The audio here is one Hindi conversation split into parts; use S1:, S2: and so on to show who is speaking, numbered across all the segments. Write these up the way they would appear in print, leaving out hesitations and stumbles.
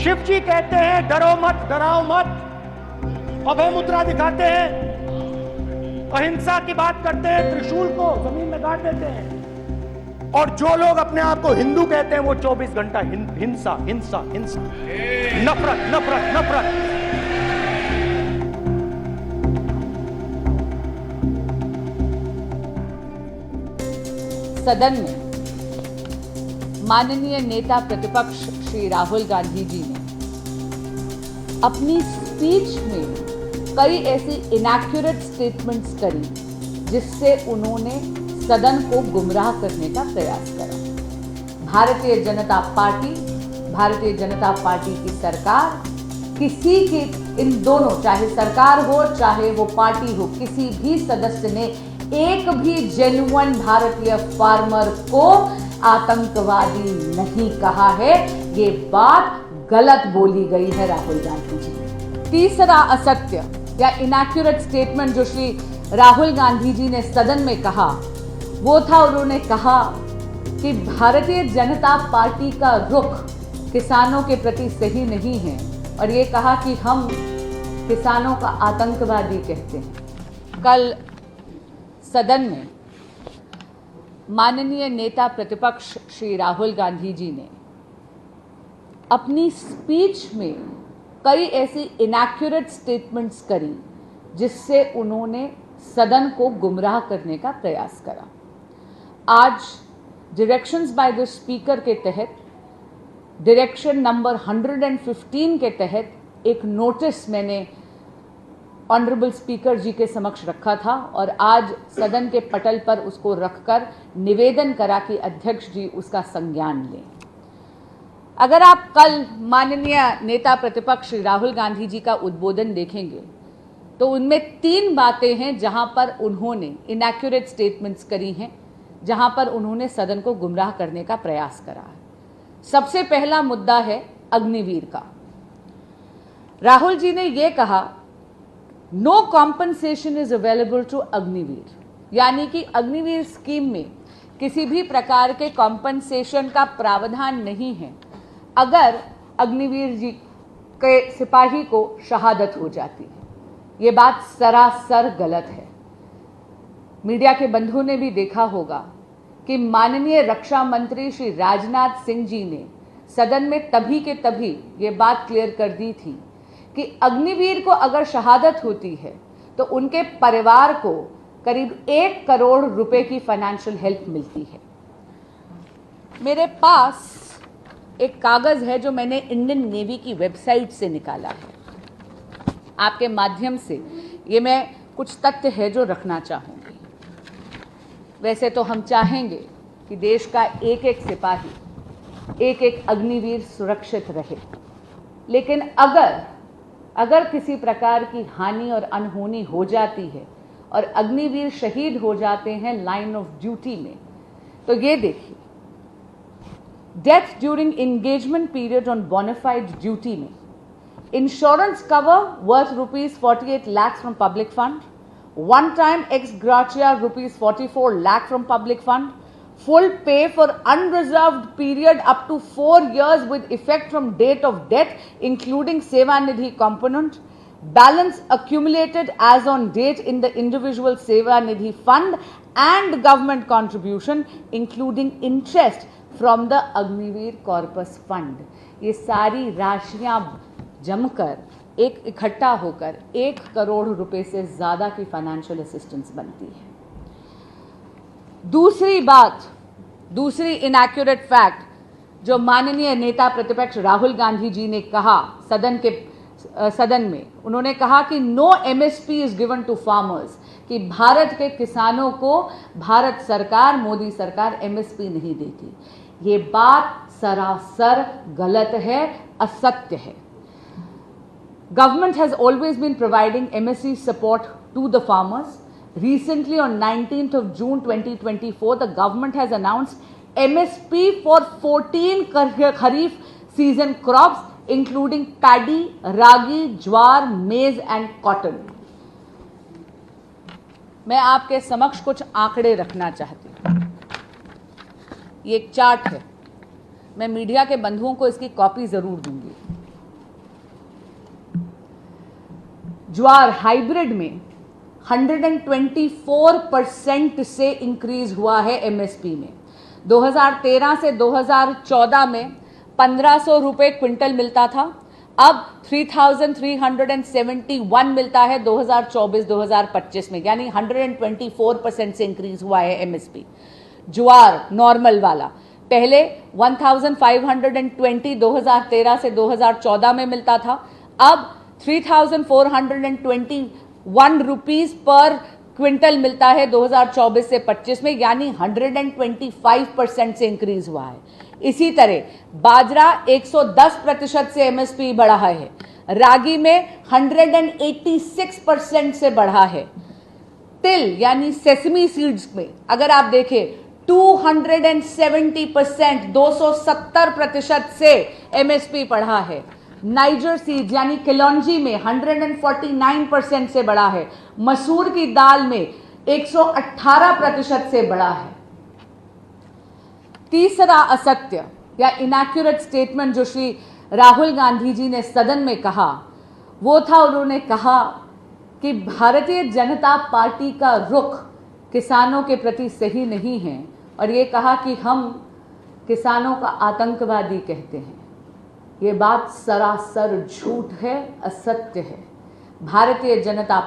S1: शिव जी कहते हैं डरो मत, डराओ मत, अभय मुद्रा दिखाते हैं, अहिंसा की बात करते हैं, त्रिशूल को जमीन में गाड़ देते हैं। और जो लोग अपने आप को हिंदू कहते हैं वो 24 घंटा हिंसा हिंसा हिंसा, नफरत नफरत नफरत।
S2: सदन में माननीय नेता प्रतिपक्ष श्री राहुल गांधी जी ने अपनी स्पीच में कई ऐसी इनएक्यूरेट स्टेटमेंट्स करी जिससे उन्होंने सदन को गुमराह करने का प्रयास करा। भारतीय जनता पार्टी की सरकार किसी के, इन दोनों, चाहे सरकार हो चाहे वो पार्टी हो, किसी भी सदस्य ने एक भी जेन्युइन भारतीय फार्मर को आतंकवादी नहीं कहा है। ये बात गलत बोली गई है राहुल गांधी जी। तीसरा असत्य या इनएक्यूरेट स्टेटमेंट जो श्री राहुल गांधी जी ने सदन में कहा वो था, उन्होंने कहा कि भारतीय जनता पार्टी का रुख किसानों के प्रति सही नहीं है और ये कहा कि हम किसानों का आतंकवादी कहते हैं। कल सदन में माननीय नेता प्रतिपक्ष श्री राहुल गांधी जी ने अपनी स्पीच में कई ऐसी इनएक्यूरेट स्टेटमेंट्स करी जिससे उन्होंने सदन को गुमराह करने का प्रयास करा। आज डायरेक्शंस बाय द स्पीकर के तहत, डायरेक्शन नंबर 115 के तहत एक नोटिस मैंने ऑनरेबल स्पीकर जी के समक्ष रखा था और आज सदन के पटल पर उसको रखकर निवेदन करा कि अध्यक्ष जी उसका संज्ञान लें। अगर आप कल माननीय नेता प्रतिपक्ष श्री राहुल गांधी जी का उद्बोधन देखेंगे तो उनमें 3 बातें हैं जहां पर उन्होंने इनएक्यूरेट स्टेटमेंट्स करी हैं, जहां पर उन्होंने सदन को गुमराह करने का प्रयास करा है। सबसे पहला मुद्दा है अग्निवीर का। राहुल जी ने यह कहा no compensation is available to Agniveer, यानी कि अग्निवीर स्कीम में किसी भी प्रकार के कॉम्पनसेशन का प्रावधान नहीं है अगर अग्निवीर जी के सिपाही को शहादत हो जाती है। ये बात सरासर गलत है। मीडिया के बंधुओं ने भी देखा होगा कि माननीय रक्षा मंत्री श्री राजनाथ सिंह जी ने सदन में तभी के तभी ये बात क्लियर कर दी थी कि अग्निवीर को अगर शहादत होती है तो उनके परिवार को करीब 1 करोड़ रुपए की फाइनेंशियल हेल्प मिलती है। मेरे पास एक कागज है जो मैंने इंडियन नेवी की वेबसाइट से निकाला है। आपके माध्यम से ये मैं कुछ तथ्य है जो रखना चाहूंगी। वैसे तो हम चाहेंगे कि देश का एक एक सिपाही, एक एक अग्निवीर सुरक्षित रहे, लेकिन अगर किसी प्रकार की हानि और अनहोनी हो जाती है और अग्निवीर शहीद हो जाते हैं लाइन ऑफ ड्यूटी में, तो ये देखिए, death during engagement period on bona fide duty में insurance cover worth ₹48 lakh from public fund, one time ex gratia ₹44 lakh from public fund, full pay for unreserved period up to 4 years with effect from date of death including Sevanidhi component, balance accumulated as on date in the individual Sevanidhi fund and government contribution including interest from the Agniveer corpus fund। ये सारी राशियां जमकर एक इकट्ठा होकर 1 करोड़ रुपए से ज्यादा की फाइनेंशियल असिस्टेंस बनती है। दूसरी इनएक्यूरेट फैक्ट जो माननीय नेता प्रतिपक्ष राहुल गांधी जी ने कहा सदन में, उन्होंने कहा कि no MSP is given to farmers, कि भारत के किसानों को भारत सरकार, मोदी सरकार एमएसपी नहीं देती। ये बात सरासर गलत है, असत्य है। Government has always been providing MSP support to the farmers. Recently, on 19th of June 2024, the government has announced MSP for 14 Kharif season crops, including paddy, ragi, jowar, maize and cotton. मैं आपके समक्ष कुछ आंकड़े रखना चाहती हूँ। ये एक चार्ट है, मैं मीडिया के बंधुओं को इसकी कॉपी जरूर दूंगी। ज्वार हाइब्रिड में 124% से इंक्रीज हुआ है एमएसपी में। 2013 से 2014 में 1500 रुपए क्विंटल मिलता था, अब 3371 मिलता है 2024-2025 में, यानी 124% से इंक्रीज हुआ है एमएसपी। ज्वार नॉर्मल वाला पहले 1520 2013 से 2014 में मिलता था, अब 3421 रुपीज पर क्विंटल मिलता है 2024 से 25 में, यानी 125% से इंक्रीज हुआ है। इसी तरह बाजरा 110% से एमएसपी बढ़ा है, रागी में 186% से बढ़ा है। तिल यानी सेसमी सीड्स में अगर आप देखें 270% 270% से एमएसपी बढ़ा है। नाइजर सीड्स यानी किलौंजी में 149% से बढ़ा है। मसूर की दाल में 118% से बढ़ा है। तीसरा असत्य या इनएक्यूरेट स्टेटमेंट जो श्री राहुल गांधी जी ने सदन में कहा वो था, उन्होंने कहा कि भारतीय जनता पार्टी का रुख किसानों के प्रति सही नहीं है, और ये कहा कि हम किसानों का आतंकवादी कहते हैं। ये बात सरासर झूठ है, असत्य है। भारतीय जनता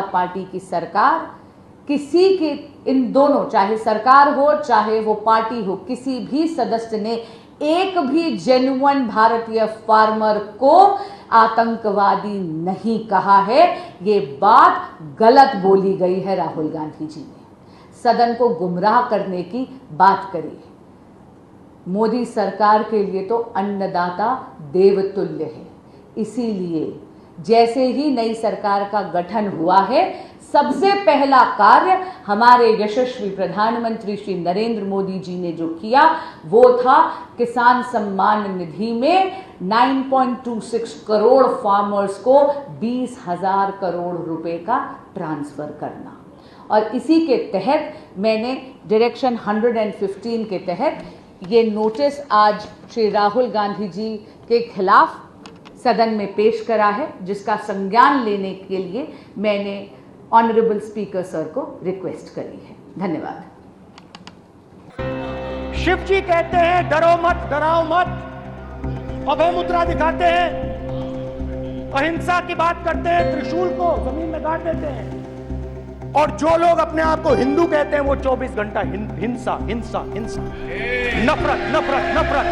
S2: पार्टी की सरकार किसी के, इन दोनों, चाहे सरकार हो चाहे वो पार्टी हो, किसी भी सदस्य ने एक भी जेन्युइन भारतीय फार्मर को आतंकवादी नहीं कहा है। ये बात गलत बोली गई है। राहुल गांधी जी ने सदन को गुमराह करने की बात करी। मोदी सरकार के लिए तो अन्नदाता देवतुल्य है, इसीलिए जैसे ही नई सरकार का गठन हुआ है, सबसे पहला कार्य हमारे यशस्वी प्रधानमंत्री श्री नरेंद्र मोदी जी ने जो किया वो था किसान सम्मान निधि में 9.26 करोड़ फार्मर्स को 20,000 करोड़ रुपए का ट्रांसफर करना। और इसी के तहत मैंने डायरेक्शन 115 के तहत ये नोटिस आज श्री राहुल गांधी जी के खिलाफ सदन में पेश करा है, जिसका संज्ञान लेने के लिए मैंने ऑनरेबल स्पीकर सर को रिक्वेस्ट करी है। धन्यवाद।
S1: शिव जी कहते हैं डरो मत, डराओ मत, अभय मुद्रा दिखाते हैं, अहिंसा की बात करते हैं, त्रिशूल को जमीन में गाड़ देते हैं, और जो लोग अपने आप को हिंदू कहते हैं वो 24 घंटा हिंसा हिंसा हिंसा, नफरत नफरत नफरत।